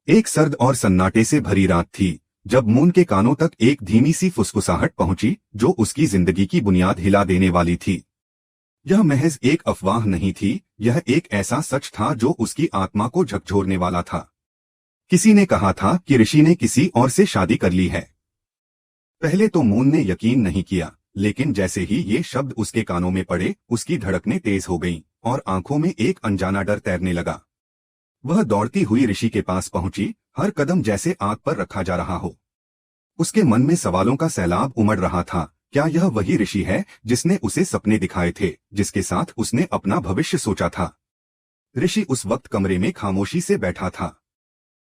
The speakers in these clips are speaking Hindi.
एक सर्द और सन्नाटे से भरी रात थी जब मून के कानों तक एक धीमी सी फुसफुसाहट पहुंची जो उसकी जिंदगी की बुनियाद हिला देने वाली थी। यह महज एक अफवाह नहीं थी, यह एक ऐसा सच था जो उसकी आत्मा को झकझोरने वाला था। किसी ने कहा था कि ऋषि ने किसी और से शादी कर ली है। पहले तो मून ने यकीन नहीं किया, लेकिन जैसे ही ये शब्द उसके कानों में पड़े उसकी धड़कनें तेज हो गईं और आंखों में एक अनजाना डर तैरने लगा। वह दौड़ती हुई ऋषि के पास पहुंची, हर कदम जैसे आग पर रखा जा रहा हो। उसके मन में सवालों का सैलाब उमड़ रहा था। क्या यह वही ऋषि है जिसने उसे सपने दिखाए थे, जिसके साथ उसने अपना भविष्य सोचा था? ऋषि उस वक्त कमरे में खामोशी से बैठा था।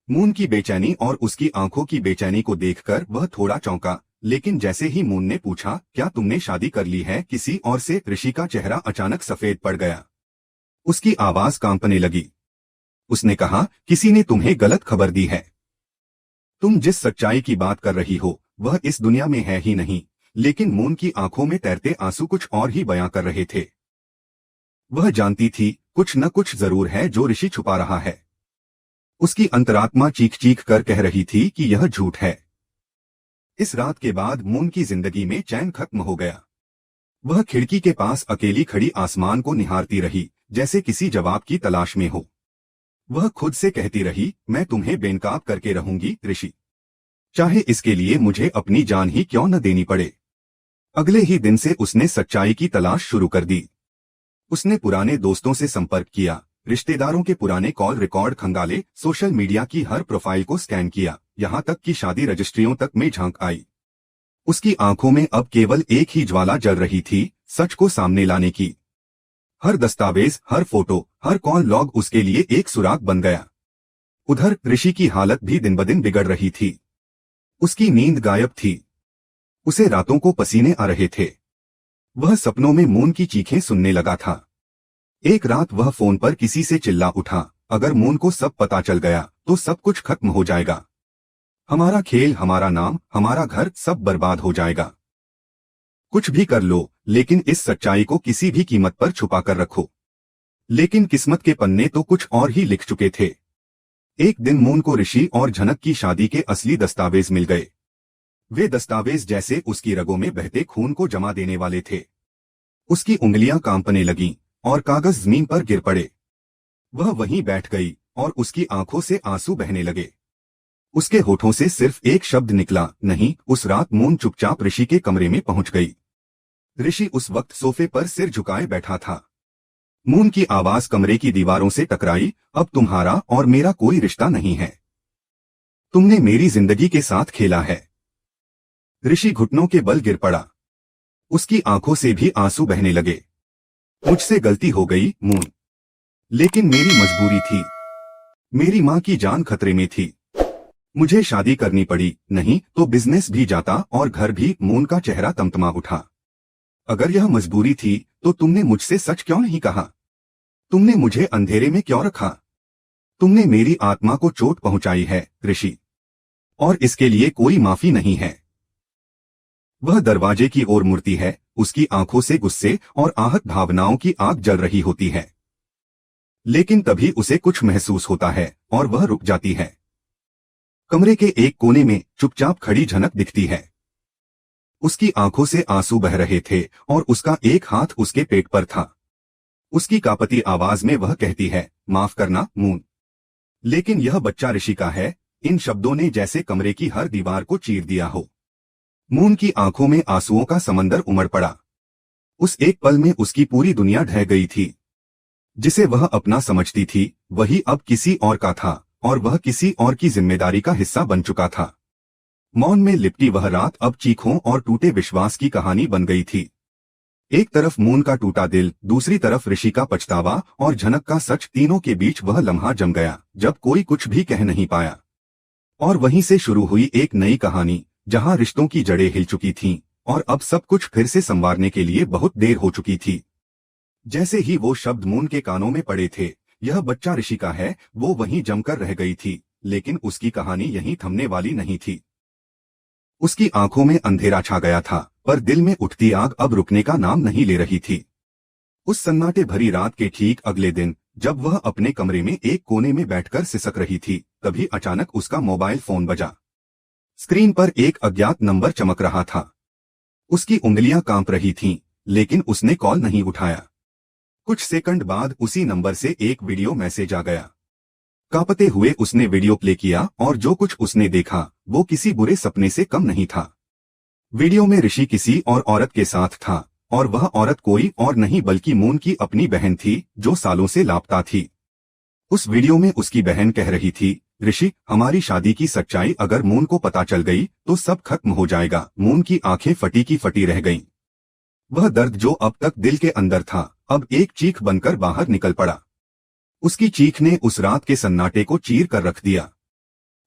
मून की बेचैनी और उसकी आंखों की बेचैनी को देखकर वह थोड़ा चौंका, लेकिन जैसे ही मून ने पूछा, क्या तुमने शादी कर ली है किसी और से, ऋषि का चेहरा अचानक सफेद पड़ गया। उसकी आवाज कांपने लगी। उसने कहा, किसी ने तुम्हें गलत खबर दी है। तुम जिस सच्चाई की बात कर रही हो वह इस दुनिया में है ही नहीं। लेकिन मून की आंखों में तैरते आंसू कुछ और ही बयां कर रहे थे। वह जानती थी कुछ न कुछ जरूर है जो ऋषि छुपा रहा है। उसकी अंतरात्मा चीख चीख कर कह रही थी कि यह झूठ है। इस रात के बाद मून की जिंदगी में चैन खत्म हो गया। वह खिड़की के पास अकेली खड़ी आसमान को निहारती रही, जैसे किसी जवाब की तलाश में हो। वह खुद से कहती रही, मैं तुम्हें बेनकाब करके रहूंगी ऋषि, चाहे इसके लिए मुझे अपनी जान ही क्यों न देनी पड़े। अगले ही दिन से उसने सच्चाई की तलाश शुरू कर दी। उसने पुराने दोस्तों से संपर्क किया, रिश्तेदारों के पुराने कॉल रिकॉर्ड खंगाले, सोशल मीडिया की हर प्रोफाइल को स्कैन किया, यहाँ तक कि शादी रजिस्ट्रियों तक में झांक आई। उसकी आंखों में अब केवल एक ही ज्वाला जल रही थी, सच को सामने लाने की। हर दस्तावेज, हर फोटो, हर कॉल लॉग उसके लिए एक सुराग बन गया। उधर ऋषि की हालत भी दिन ब दिन बिगड़ रही थी। उसकी नींद गायब थी। उसे रातों को पसीने आ रहे थे। वह सपनों में मून की चीखें सुनने लगा था। एक रात वह फोन पर किसी से चिल्ला उठा, अगर मून को सब पता चल गया तो सब कुछ खत्म हो जाएगा। हमारा खेल, हमारा नाम, हमारा घर, सब बर्बाद हो जाएगा। कुछ भी कर लो, लेकिन इस सच्चाई को किसी भी कीमत पर छुपा कर रखो। लेकिन किस्मत के पन्ने तो कुछ और ही लिख चुके थे। एक दिन मून को ऋषि और झनक की शादी के असली दस्तावेज मिल गए। वे दस्तावेज जैसे उसकी रगों में बहते खून को जमा देने वाले थे। उसकी उंगलियां कांपने लगीं और कागज जमीन पर गिर पड़े। वह वहीं बैठ गई और उसकी आंखों से आंसू बहने लगे। उसके होठों से सिर्फ एक शब्द निकला, नहीं। उस रात मून चुपचाप ऋषि के कमरे में पहुंच गई। ऋषि उस वक्त सोफे पर सिर झुकाए बैठा था। मून की आवाज कमरे की दीवारों से टकराई, अब तुम्हारा और मेरा कोई रिश्ता नहीं है। तुमने मेरी जिंदगी के साथ खेला है। ऋषि घुटनों के बल गिर पड़ा। उसकी आंखों से भी आंसू बहने लगे। मुझसे गलती हो गई मून, लेकिन मेरी मजबूरी थी। मेरी माँ की जान खतरे में थी। मुझे शादी करनी पड़ी, नहीं तो बिजनेस भी जाता और घर भी। मून का चेहरा तमतमा उठा। अगर यह मजबूरी थी तो तुमने मुझसे सच क्यों नहीं कहा? तुमने मुझे अंधेरे में क्यों रखा? तुमने मेरी आत्मा को चोट पहुंचाई है ऋषि, और इसके लिए कोई माफी नहीं है। वह दरवाजे की ओर मुड़ती है, उसकी आंखों से गुस्से और आहत भावनाओं की आग जल रही होती है। लेकिन तभी उसे कुछ महसूस होता है और वह रुक जाती है। कमरे के एक कोने में चुपचाप खड़ी झनक दिखती है। उसकी आंखों से आंसू बह रहे थे और उसका एक हाथ उसके पेट पर था। उसकी कांपती आवाज में वह कहती है, माफ करना मून, लेकिन यह बच्चा ऋषि का है। इन शब्दों ने जैसे कमरे की हर दीवार को चीर दिया हो। मून की आंखों में आंसुओं का समंदर उमड़ पड़ा। उस एक पल में उसकी पूरी दुनिया ढह गई थी। जिसे वह अपना समझती थी वही अब किसी और का था, और वह किसी और की जिम्मेदारी का हिस्सा बन चुका था। मौन में लिपटी वह रात अब चीखों और टूटे विश्वास की कहानी बन गई थी। एक तरफ मून का टूटा दिल, दूसरी तरफ ऋषि का पछतावा और झनक का सच। तीनों के बीच वह लम्हा जम गया जब कोई कुछ भी कह नहीं पाया। और वहीं से शुरू हुई एक नई कहानी, जहां रिश्तों की जड़ें हिल चुकी थीं और अब सब कुछ फिर से संवारने के लिए बहुत देर हो चुकी थी। जैसे ही वो शब्द मून के कानों में पड़े थे, यह बच्चा ऋषि का है, वो वहीं जमकर रह गई थी। लेकिन उसकी कहानी यहीं थमने वाली नहीं थी। उसकी आंखों में अंधेरा छा गया था, पर दिल में उठती आग अब रुकने का नाम नहीं ले रही थी। उस सन्नाटे भरी रात के ठीक अगले दिन जब वह अपने कमरे में एक कोने में बैठकर सिसक रही थी, तभी अचानक उसका मोबाइल फोन बजा। स्क्रीन पर एक अज्ञात नंबर चमक रहा था। उसकी उंगलियां कांप रही थीं, लेकिन उसने कॉल नहीं उठाया। कुछ सेकंड बाद उसी नंबर से एक वीडियो मैसेज आ गया। कांपते हुए उसने वीडियो प्ले किया और जो कुछ उसने देखा वो किसी बुरे सपने से कम नहीं था। वीडियो में ऋषि किसी और औरत के साथ था, और वह औरत कोई और नहीं बल्कि मून की अपनी बहन थी, जो सालों से लापता थी। उस वीडियो में उसकी बहन कह रही थी, ऋषि, हमारी शादी की सच्चाई अगर मून को पता चल गई तो सब खत्म हो जाएगा। मून की आंखें फटी की फटी रह गईं। वह दर्द जो अब तक दिल के अंदर था, अब एक चीख बनकर बाहर निकल पड़ा। उसकी चीख ने उस रात के सन्नाटे को चीर कर रख दिया।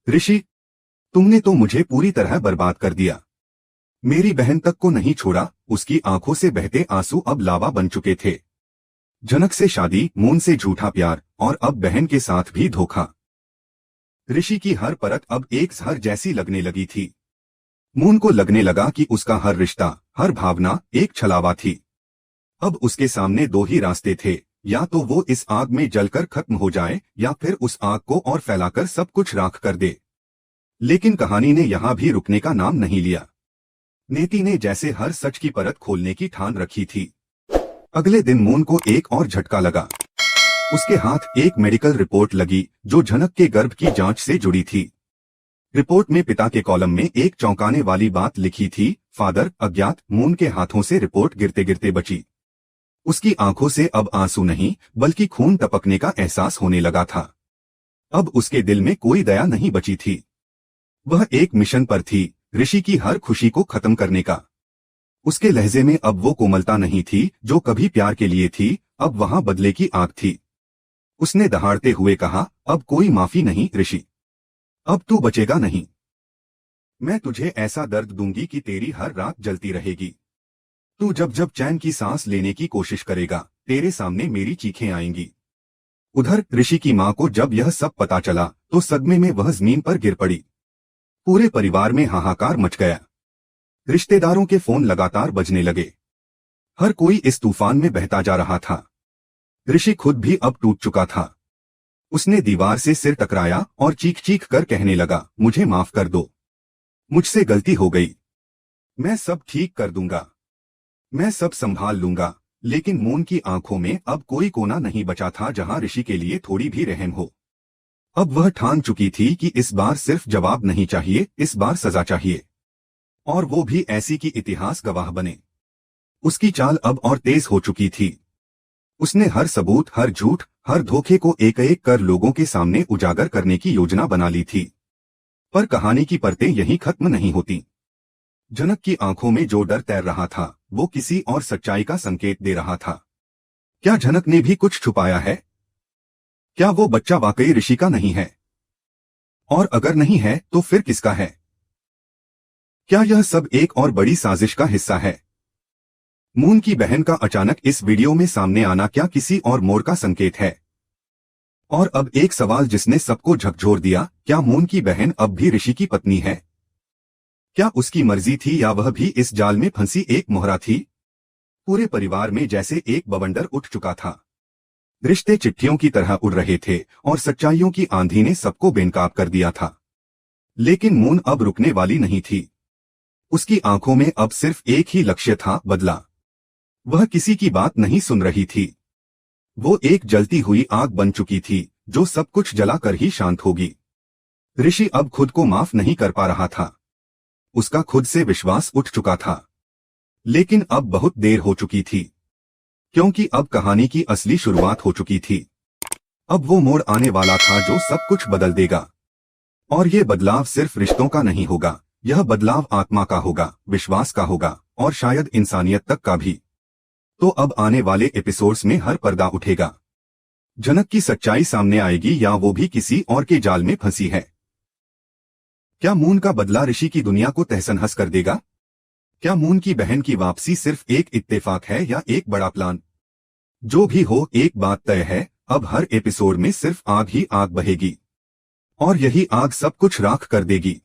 ऋषि, तुमने तो मुझे पूरी तरह बर्बाद कर दिया। मेरी बहन तक को नहीं छोड़ा। उसकी आंखों से बहते आंसू अब लावा बन चुके थे। जनक से शादी, मून से झूठा प्यार, और अब बहन के साथ भी धोखा। ऋषि की हर परत अब एक जहर जैसी लगने लगी थी। मून को लगने लगा कि उसका हर रिश्ता, हर भावना एक छलावा थी। अब उसके सामने दो ही रास्ते थे, या तो वो इस आग में जलकर खत्म हो जाए, या फिर उस आग को और फैलाकर सब कुछ राख कर दे। लेकिन कहानी ने यहाँ भी रुकने का नाम नहीं लिया। नेति ने जैसे हर सच की परत खोलने की ठान रखी थी। अगले दिन मून को एक और झटका लगा। उसके हाथ एक मेडिकल रिपोर्ट लगी जो झनक के गर्भ की जांच से जुड़ी थी। रिपोर्ट में पिता के कॉलम में एक चौंकाने वाली बात लिखी थी, फादर अज्ञात। मून के हाथों से रिपोर्ट गिरते गिरते बची। उसकी आंखों से अब आंसू नहीं बल्कि खून टपकने का एहसास होने लगा था। अब उसके दिल में कोई दया नहीं बची थी। वह एक मिशन पर थी, ऋषि की हर खुशी को खत्म करने का। उसके लहजे में अब वो कोमलता नहीं थी जो कभी प्यार के लिए थी, अब वहां बदले की आग थी। उसने दहाड़ते हुए कहा, अब कोई माफी नहीं ऋषि, अब तू बचेगा नहीं। मैं तुझे ऐसा दर्द दूंगी कि तेरी हर रात जलती रहेगी। तू जब जब चैन की सांस लेने की कोशिश करेगा, तेरे सामने मेरी चीखें आएंगी। उधर ऋषि की मां को जब यह सब पता चला तो सदमे में वह जमीन पर गिर पड़ी। पूरे परिवार में हाहाकार मच गया। रिश्तेदारों के फोन लगातार बजने लगे। हर कोई इस तूफान में बहता जा रहा था। ऋषि खुद भी अब टूट चुका था। उसने दीवार से सिर टकराया और चीख चीख कर कहने लगा, मुझे माफ कर दो, मुझसे गलती हो गई, मैं सब ठीक कर दूंगा, मैं सब संभाल लूंगा। लेकिन मून की आंखों में अब कोई कोना नहीं बचा था जहां ऋषि के लिए थोड़ी भी रहम हो। अब वह ठान चुकी थी कि इस बार सिर्फ जवाब नहीं चाहिए, इस बार सजा चाहिए, और वो भी ऐसी कि इतिहास गवाह बने। उसकी चाल अब और तेज हो चुकी थी। उसने हर सबूत, हर झूठ, हर धोखे को एक एक कर लोगों के सामने उजागर करने की योजना बना ली थी। पर कहानी की परतें यहीं खत्म नहीं होती। जनक की आंखों में जो डर तैर रहा था वो किसी और सच्चाई का संकेत दे रहा था। क्या जनक ने भी कुछ छुपाया है? क्या वो बच्चा वाकई ऋषि का नहीं है? और अगर नहीं है तो फिर किसका है? क्या यह सब एक और बड़ी साजिश का हिस्सा है? मून की बहन का अचानक इस वीडियो में सामने आना क्या किसी और मोड़ का संकेत है? और अब एक सवाल जिसने सबको झकझोर दिया, क्या मून की बहन अब भी ऋषि की पत्नी है? क्या उसकी मर्जी थी या वह भी इस जाल में फंसी एक मोहरा थी? पूरे परिवार में जैसे एक बवंडर उठ चुका था। रिश्ते चिट्ठियों की तरह उड़ रहे थे और सच्चाइयों की आंधी ने सबको बेनकाब कर दिया था। लेकिन मून अब रुकने वाली नहीं थी। उसकी आंखों में अब सिर्फ एक ही लक्ष्य था, बदला। वह किसी की बात नहीं सुन रही थी। वो एक जलती हुई आग बन चुकी थी जो सब कुछ जलाकर ही शांत होगी। ऋषि अब खुद को माफ नहीं कर पा रहा था। उसका खुद से विश्वास उठ चुका था। लेकिन अब बहुत देर हो चुकी थी, क्योंकि अब कहानी की असली शुरुआत हो चुकी थी। अब वो मोड़ आने वाला था जो सब कुछ बदल देगा। और ये बदलाव सिर्फ रिश्तों का नहीं होगा, यह बदलाव आत्मा का होगा, विश्वास का होगा, और शायद इंसानियत तक का भी। तो अब आने वाले एपिसोड्स में हर पर्दा उठेगा। जनक की सच्चाई सामने आएगी या वो भी किसी और के जाल में फंसी है? क्या मून का बदला ऋषि की दुनिया को तहस-नहस कर देगा? क्या मून की बहन की वापसी सिर्फ एक इत्तेफाक है या एक बड़ा प्लान? जो भी हो, एक बात तय है, अब हर एपिसोड में सिर्फ आग ही आग बहेगी, और यही आग सब कुछ राख कर देगी।